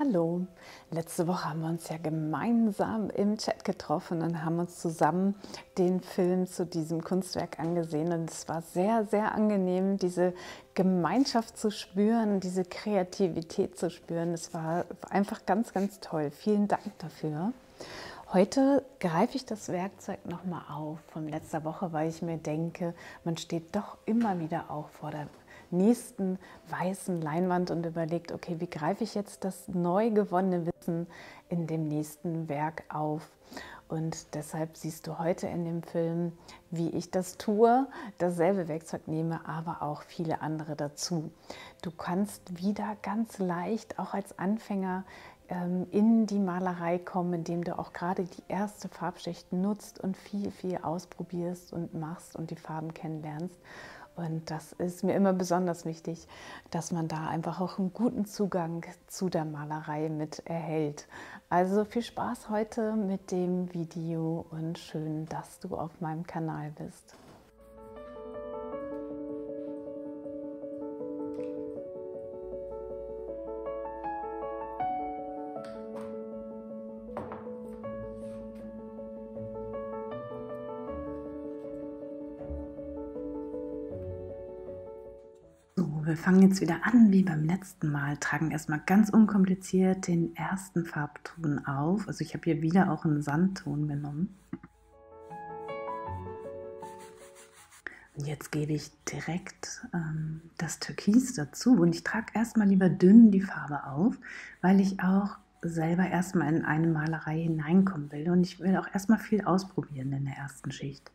Hallo, letzte Woche haben wir uns ja gemeinsam im Chat getroffen und haben uns zusammen den Film zu diesem Kunstwerk angesehen. Und es war sehr, sehr angenehm, diese Gemeinschaft zu spüren, diese Kreativität zu spüren. Es war einfach ganz, ganz toll. Vielen Dank dafür. Heute greife ich das Werkzeug nochmal auf von letzter Woche, weil ich mir denke, man steht doch immer wieder auch vor der nächsten weißen Leinwand und überlegt, okay, wie greife ich jetzt das neu gewonnene Wissen in dem nächsten Werk auf? Und deshalb siehst du heute in dem Film, wie ich das tue, dasselbe Werkzeug nehme, aber auch viele andere dazu. Du kannst wieder ganz leicht, auch als Anfänger, in die Malerei kommen, indem du auch gerade die erste Farbschicht nutzt und viel, viel ausprobierst und machst und die Farben kennenlernst. Und das ist mir immer besonders wichtig, dass man da einfach auch einen guten Zugang zu der Malerei mit erhält. Also viel Spaß heute mit dem Video und schön, dass du auf meinem Kanal bist. Wir fangen jetzt wieder an wie beim letzten Mal, tragen erstmal ganz unkompliziert den ersten Farbton auf. Also ich habe hier wieder auch einen Sandton genommen. Und jetzt gebe ich direkt das Türkis dazu und ich trage erstmal lieber dünn die Farbe auf, weil ich auch selber erstmal in eine Malerei hineinkommen will und ich will auch erstmal viel ausprobieren in der ersten Schicht.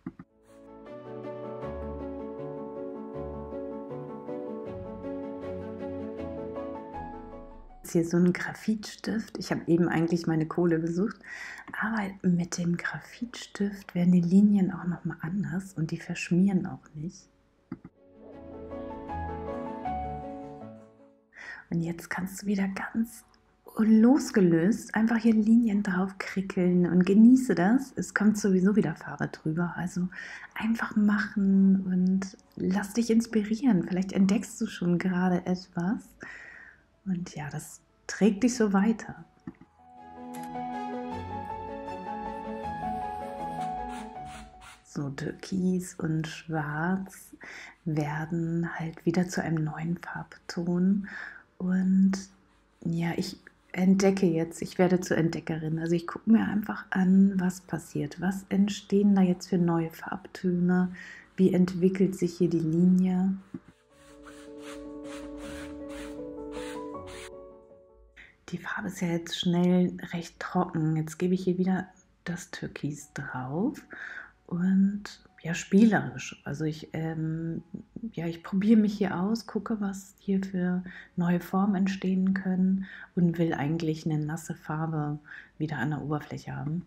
Hier so ein Graphitstift. Ich habe eben eigentlich meine Kohle gesucht, aber mit dem Graphitstift werden die Linien auch noch mal anders und die verschmieren auch nicht. Und jetzt kannst du wieder ganz losgelöst einfach hier Linien drauf krickeln und genieße das. Es kommt sowieso wieder Farbe drüber, also einfach machen und lass dich inspirieren. Vielleicht entdeckst du schon gerade etwas. Und ja, das trägt dich so weiter. So Türkis und Schwarz werden halt wieder zu einem neuen Farbton. Und ja, ich entdecke jetzt, ich werde zur Entdeckerin. Also ich gucke mir einfach an, was passiert. Was entstehen da jetzt für neue Farbtöne? Wie entwickelt sich hier die Linie? Die Farbe ist ja jetzt schnell recht trocken. Jetzt gebe ich hier wieder das Türkis drauf und ja, spielerisch. Also ich probiere mich hier aus, gucke, was hier für neue Formen entstehen können und will eigentlich eine nasse Farbe wieder an der Oberfläche haben.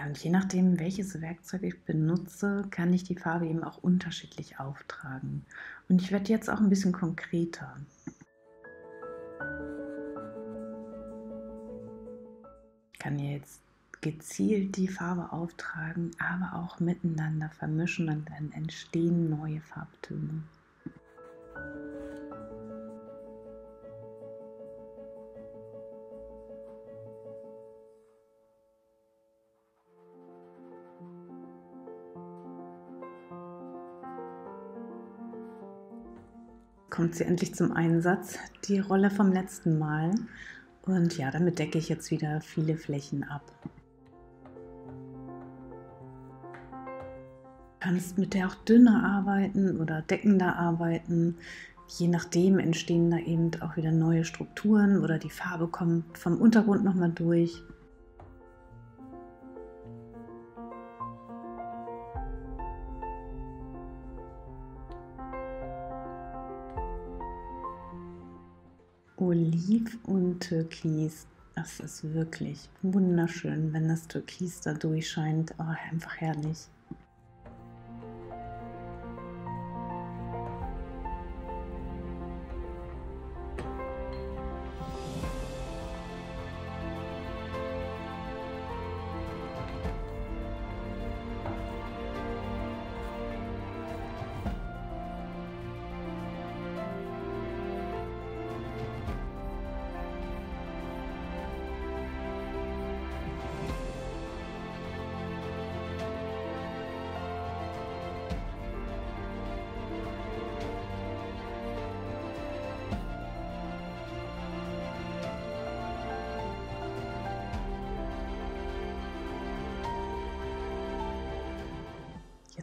Und je nachdem, welches Werkzeug ich benutze, kann ich die Farbe eben auch unterschiedlich auftragen. Und ich werde jetzt auch ein bisschen konkreter. Ich kann jetzt gezielt die Farbe auftragen, aber auch miteinander vermischen und dann entstehen neue Farbtöne. Kommt sie endlich zum Einsatz, die Rolle vom letzten Mal. Und ja, damit decke ich jetzt wieder viele Flächen ab. Du kannst mit der auch dünner arbeiten oder deckender arbeiten. Je nachdem entstehen da eben auch wieder neue Strukturen oder die Farbe kommt vom Untergrund nochmal durch. Oliv und Türkis, das ist wirklich wunderschön, wenn das Türkis da durchscheint. Oh, einfach herrlich.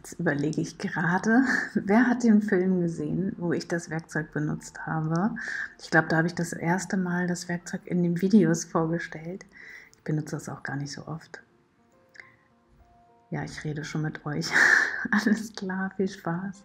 Jetzt überlege ich gerade, wer hat den Film gesehen, wo ich das Werkzeug benutzt habe? Ich glaube, da habe ich das erste Mal das Werkzeug in den Videos vorgestellt. Ich benutze das auch gar nicht so oft. Ja, ich rede schon mit euch. Alles klar, viel Spaß.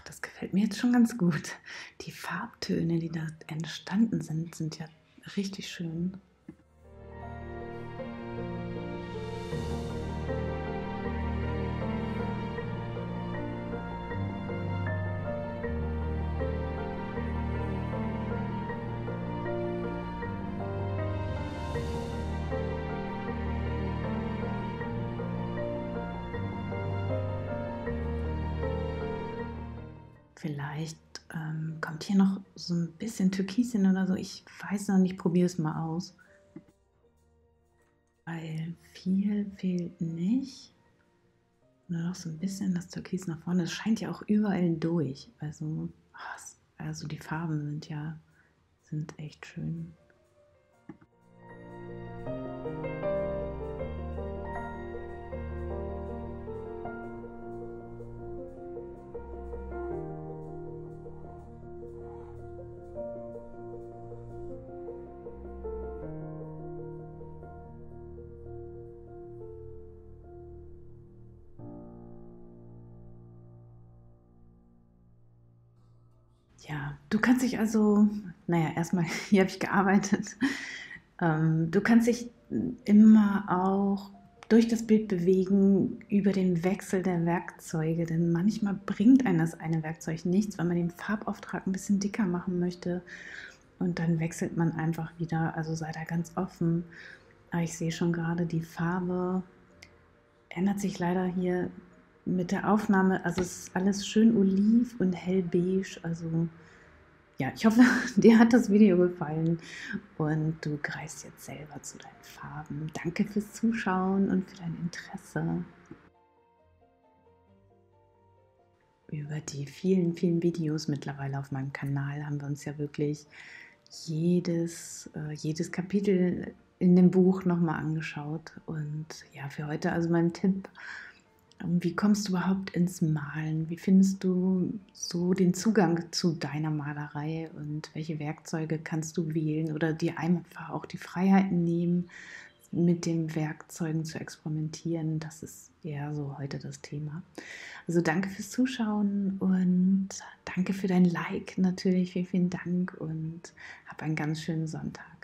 Das gefällt mir jetzt schon ganz gut. Die Farbtöne, die da entstanden sind, sind ja richtig schön. Vielleicht kommt hier noch so ein bisschen Türkis hin oder so. Ich weiß noch nicht, probiere es mal aus. Weil viel fehlt nicht. Nur noch so ein bisschen das Türkis nach vorne. Es scheint ja auch überall durch. Also die Farben sind echt schön. Ja, du kannst dich also, naja, erstmal, hier habe ich gearbeitet. Du kannst dich immer auch durch das Bild bewegen über den Wechsel der Werkzeuge, denn manchmal bringt einem das eine Werkzeug nichts, wenn man den Farbauftrag ein bisschen dicker machen möchte und dann wechselt man einfach wieder, also sei da ganz offen. Aber ich sehe schon gerade, die Farbe ändert sich leider hier mit der Aufnahme, also es ist alles schön oliv und hellbeige, also ja, ich hoffe, dir hat das Video gefallen und du greifst jetzt selber zu deinen Farben. Danke fürs Zuschauen und für dein Interesse. Über die vielen, vielen Videos mittlerweile auf meinem Kanal haben wir uns ja wirklich jedes Kapitel in dem Buch nochmal angeschaut. Und ja, für heute also mein Tipp: Wie kommst du überhaupt ins Malen? Wie findest du so den Zugang zu deiner Malerei und welche Werkzeuge kannst du wählen oder dir einfach auch die Freiheiten nehmen, mit den Werkzeugen zu experimentieren? Das ist eher so heute das Thema. Also danke fürs Zuschauen und danke für dein Like natürlich. Vielen, vielen Dank und hab einen ganz schönen Sonntag.